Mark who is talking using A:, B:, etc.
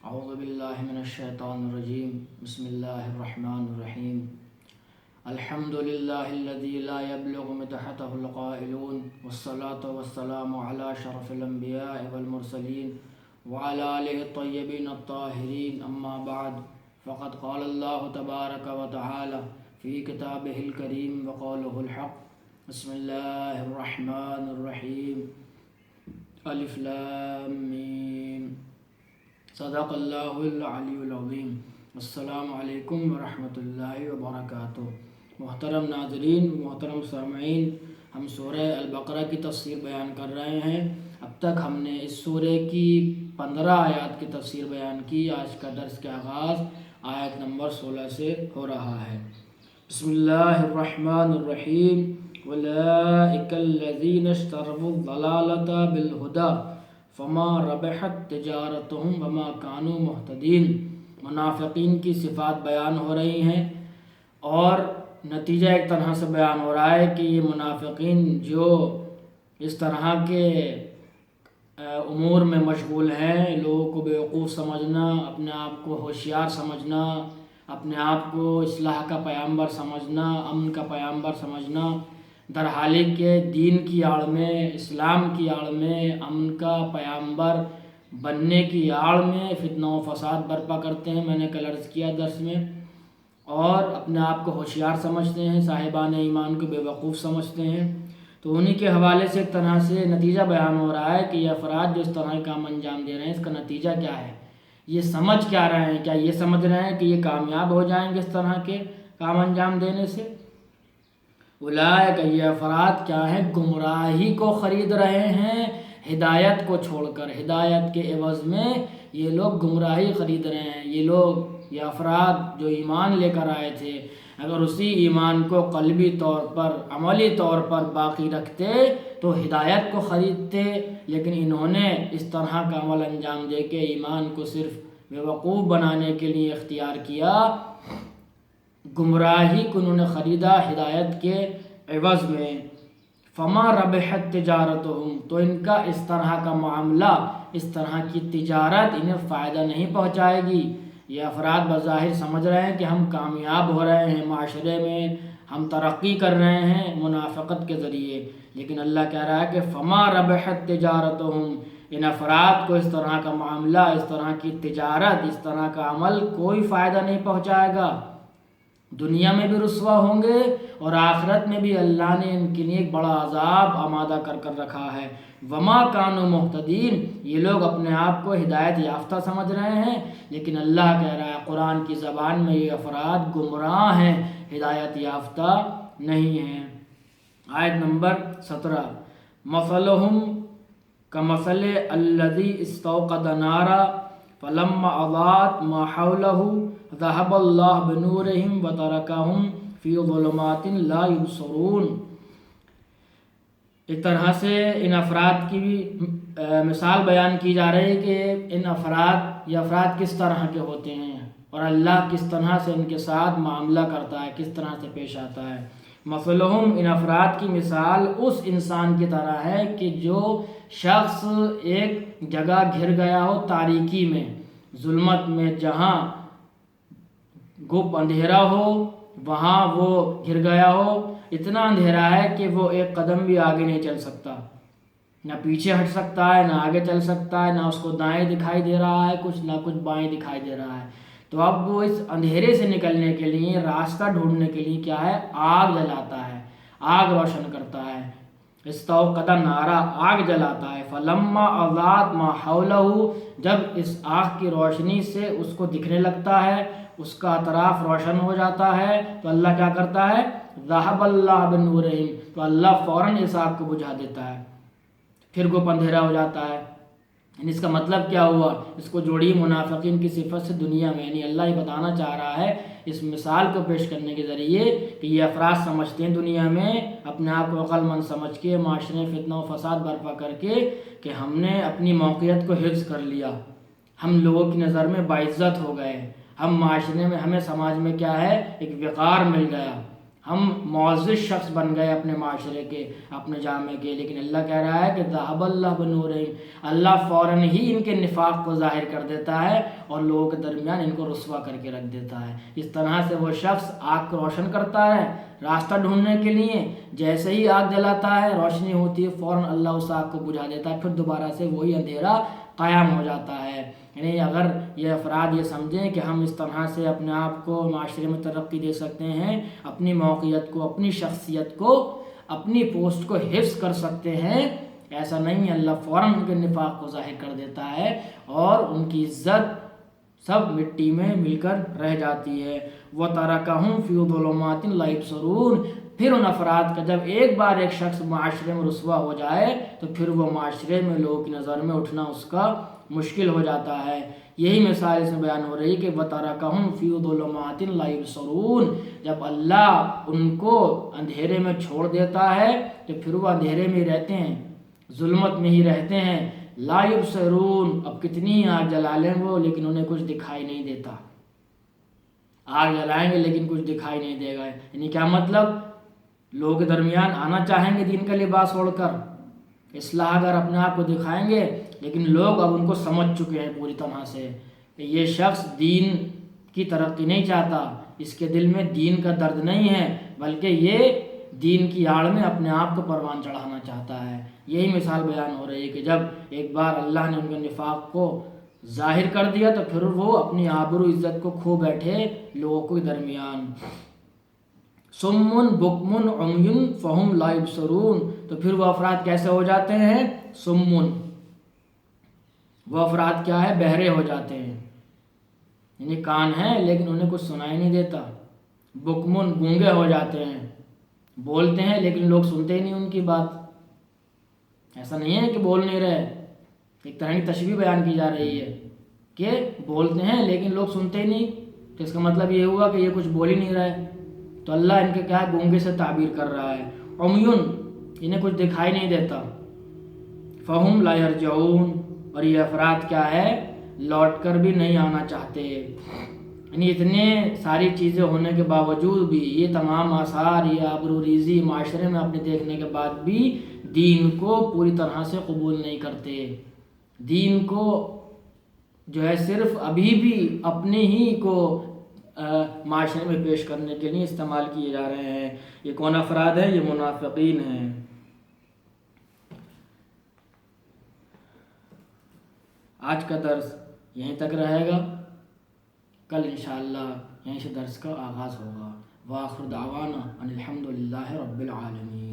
A: اعوذ باللہ من الشیطان الرجیم بسم اللہ الرحمن الرحیم الحمد للہ الذی لا یبلغ مدحتہ القائلون والصلاة والسلام علی شرف الانبیاء والمرسلین وعلی آلہ الطیبین الطاہرین اما بعد فقد قال اللہ تبارک وتعالی فی کتابہ الکریم وقولہ الحق بسم اللہ الرحمن الرحیم الف لام میم صدق اللہ العلی العظیم۔ السلام علیکم ورحمۃ اللہ وبرکاتہ۔ محترم ناظرین، محترم سامعین، ہم سورہ البقرہ کی تفسیر بیان کر رہے ہیں۔ اب تک ہم نے اس سورہ کی 15 آیات کی تفسیر بیان کی۔ آج کا درس کا آغاز آیت نمبر 16 سے ہو رہا ہے۔ بسم اللہ الرحمن الرحیم۔ اولئک الذین اشتروا الضلالۃ بالہدی فما ربحت تجارتهم وما كانوا مهتدین۔ منافقین کی صفات بیان ہو رہی ہیں اور نتیجہ ایک طرح سے بیان ہو رہا ہے کہ یہ منافقین جو اس طرح کے امور میں مشغول ہیں، لوگوں کو بیوقوف سمجھنا، اپنے آپ کو ہوشیار سمجھنا، اپنے آپ کو اصلاح کا پیامبر سمجھنا، امن کا پیامبر سمجھنا، در حالی کے دین کی آڑ میں، اسلام کی آڑ میں، امن کا پیامبر بننے کی آڑ میں فتنہ و فساد برپا کرتے ہیں۔ میں نے کل عرض کیا درس میں، اور اپنے آپ کو ہوشیار سمجھتے ہیں، صاحبان ایمان کو بے وقوف سمجھتے ہیں۔ تو انہی کے حوالے سے ایک طرح سے نتیجہ بیان ہو رہا ہے کہ یہ افراد جو اس طرح کا کام انجام دے رہے ہیں، اس کا نتیجہ کیا ہے، یہ سمجھ کیا رہے ہیں؟ کیا یہ سمجھ رہے ہیں کہ یہ کامیاب ہو جائیں گے اس طرح کے کام انجام دینے سے؟ اولئک، یہ افراد کیا ہیں؟ گمراہی کو خرید رہے ہیں ہدایت کو چھوڑ کر۔ ہدایت کے عوض میں یہ لوگ گمراہی خرید رہے ہیں۔ یہ افراد جو ایمان لے کر آئے تھے، اگر اسی ایمان کو قلبی طور پر، عملی طور پر باقی رکھتے تو ہدایت کو خریدتے، لیکن انہوں نے اس طرح کا عمل انجام دے کے ایمان کو صرف بیوقوف بنانے کے لیے اختیار کیا، گمراہی کو انہوں نے خریدا ہدایت کے عوض میں۔ فما ربحت تجارتهم، تو ان کا اس طرح کا معاملہ، اس طرح کی تجارت انہیں فائدہ نہیں پہنچائے گی۔ یہ افراد بظاہر سمجھ رہے ہیں کہ ہم کامیاب ہو رہے ہیں معاشرے میں، ہم ترقی کر رہے ہیں منافقت کے ذریعے، لیکن اللہ کہہ رہا ہے کہ فما ربحت تجارتهم، ان افراد کو اس طرح کا معاملہ، اس طرح کی تجارت، اس طرح کا عمل کوئی فائدہ نہیں پہنچائے گا۔ دنیا میں بھی رسوا ہوں گے اور آخرت میں بھی اللہ نے ان کے لیے ایک بڑا عذاب آمادہ کر رکھا ہے۔ وما كانوا مهتدین، یہ لوگ اپنے آپ کو ہدایت یافتہ سمجھ رہے ہیں، لیکن اللہ کہہ رہا ہے قرآن کی زبان میں یہ افراد گمراہ ہیں، ہدایت یافتہ نہیں ہیں۔ آیت نمبر 17۔ مثلهم كمثل الذي استوقد نارا فلما اضاءت ما حوله ذهب الله بنورهم وتركهم في ظلمات لا يبصرون۔ ایک طرح سے ان افراد کی بھی مثال بیان کی جا رہی ہے کہ یہ افراد کس طرح کے ہوتے ہیں اور اللہ کس طرح سے ان کے ساتھ معاملہ کرتا ہے، کس طرح سے پیش آتا ہے۔ مثلہم، ان افراد کی مثال اس انسان کی طرح ہے کہ جو شخص ایک جگہ گھر گیا ہو تاریکی میں، ظلمت میں، جہاں گپ اندھیرا ہو وہاں وہ گر گیا ہو، اتنا اندھیرا ہے کہ وہ ایک قدم بھی آگے نہیں چل سکتا، نہ پیچھے ہٹ سکتا ہے، نہ آگے چل سکتا ہے، نہ اس کو دائیں دکھائی دے رہا ہے کچھ، نہ کچھ بائیں دکھائی دے رہا ہے۔ تو اب وہ اس اندھیرے سے نکلنے کے لیے، راستہ ڈھونڈنے کے لیے کیا ہے؟ آگ جلاتا ہے، آگ روشن کرتا ہے۔ استوقد نارا، آگ جلاتا ہے۔ فلما اضاءت ما حولہ، جب اس آگ کی روشنی سے اس کو دکھنے لگتا ہے، اس کا اطراف روشن ہو جاتا ہے، تو اللہ کیا کرتا ہے؟ ذہب اللہ بنورہم، تو اللہ فوراً اس آگ کو بجھا دیتا ہے، پھر گپ اندھیرا ہو جاتا ہے۔ اس کا مطلب کیا ہوا؟ اس کو جوڑی منافقین کی صفت سے دنیا میں، یعنی اللہ یہ بتانا چاہ رہا ہے اس مثال کو پیش کرنے کے ذریعے کہ یہ افراد سمجھتے ہیں دنیا میں اپنے آپ کو عقل مند سمجھ کے، معاشرے میں فتنہ و فساد برپا کر کے، کہ ہم نے اپنی موقعیت کو حفظ کر لیا، ہم لوگوں کی نظر میں باعزت ہو گئے، ہم معاشرے میں، ہمیں سماج میں کیا ہے؟ ایک وقار مل گیا، ہم معزز شخص بن گئے اپنے معاشرے کے، اپنے جامعے کے، لیکن اللہ کہہ رہا ہے کہ ذہب اللہ بنورہم، اللہ فوراً ہی ان کے نفاق کو ظاہر کر دیتا ہے اور لوگوں کے درمیان ان کو رسوا کر کے رکھ دیتا ہے۔ اس طرح سے وہ شخص آگ کو روشن کرتا ہے راستہ ڈھونڈنے کے لیے، جیسے ہی آگ جلاتا ہے روشنی ہوتی ہے فوراً اللہ اس آگ کو بجھا دیتا ہے، پھر دوبارہ سے وہی اندھیرا قائم ہو جاتا ہے۔ یعنی اگر یہ افراد یہ سمجھیں کہ ہم اس طرح سے اپنے آپ کو معاشرے میں ترقی دے سکتے ہیں، اپنی موقعیت کو، اپنی شخصیت کو، اپنی پوسٹ کو حفظ کر سکتے ہیں، ایسا نہیں ہے۔ اللہ فوراً ان کے نفاق کو ظاہر کر دیتا ہے اور ان کی عزت سب مٹی میں مل کر رہ جاتی ہے۔ وَتَرَكَهُمْ فِي ظُلُمَاتٍ لَا يُبْصِرُونَ، پھر ان افراد کا جب ایک بار ایک شخص معاشرے میں رسوا ہو جائے تو پھر وہ معاشرے میں لوگوں کی نظر میں اٹھنا اس کا مشکل ہو جاتا ہے۔ یہی مثال اس میں بیان ہو رہی کہ وَتَرَكَهُمْ فِي ظُلُمَاتٍ لَا يُبْصِرُونَ، جب اللہ ان کو اندھیرے میں چھوڑ دیتا ہے تو پھر وہ اندھیرے میں ہی رہتے ہیں، ظلمت میں ہی رہتے ہیں۔ لا یبصرون، اب کتنی آگ جلا لیں وہ لیکن انہیں کچھ دکھائی نہیں دیتا، آگ جلائیں گے لیکن کچھ دکھائی نہیں دے گا۔ یعنی کیا مطلب؟ لوگوں کے درمیان آنا چاہیں گے دین کا لباس اوڑھ کر، اصلاح اگر اپنے آپ کو دکھائیں گے، لیکن لوگ اب ان کو سمجھ چکے ہیں پوری طرح سے کہ یہ شخص دین کی ترقی نہیں چاہتا، اس کے دل میں دین کا درد نہیں ہے، بلکہ یہ دین کی آڑ میں اپنے آپ کو پروان چڑھانا چاہتا ہے۔ یہی مثال بیان ہو رہی ہے کہ جب ایک بار اللہ نے ان کے نفاق کو ظاہر کر دیا تو پھر وہ اپنی آبرو عزت کو کھو بیٹھے لوگوں کے درمیان۔ سمن بکمن عمیٌ فہم لا یبصرون، تو پھر وہ افراد کیسے ہو جاتے ہیں؟ سمن، وہ افراد کیا ہے؟ بہرے ہو جاتے ہیں، یعنی کان ہیں لیکن انہیں کچھ سنائی نہیں دیتا۔ بکمن، گونگے ہو جاتے ہیں، بولتے ہیں لیکن لوگ سنتے ہی نہیں ان کی بات۔ ایسا نہیں ہے کہ بول نہیں رہے، ایک طرح کی تشبیہ بیان کی جا رہی ہے کہ بولتے ہیں لیکن لوگ سنتے ہی نہیں، تو اس کا مطلب یہ ہوا کہ یہ کچھ بول ہی نہیں رہے، تو اللہ ان کے کیا ہے؟ گونگے سے تعبیر کر رہا ہے۔ عمیٌ، انہیں کچھ دکھائی نہیں دیتا۔ فہم لا یرجعون، اور یہ افراد کیا ہے؟ لوٹ کر بھی نہیں آنا چاہتے۔ یعنی اتنے ساری چیزیں ہونے کے باوجود بھی، یہ تمام آثار، یہ آبروریزی معاشرے میں اپنے دیکھنے کے بعد بھی دین کو پوری طرح سے قبول نہیں کرتے، دین کو جو ہے صرف ابھی بھی اپنے ہی کو معاشرے میں پیش کرنے کے لیے استعمال کیے جا رہے ہیں۔ یہ کون افراد ہیں؟ یہ منافقین ہیں۔ آج کا درس یہیں تک رہے گا، کل انشاءاللہ یہیں سے درس کا آغاز ہوگا۔ وآخر دعوانا ان الحمد للہ رب العالمین۔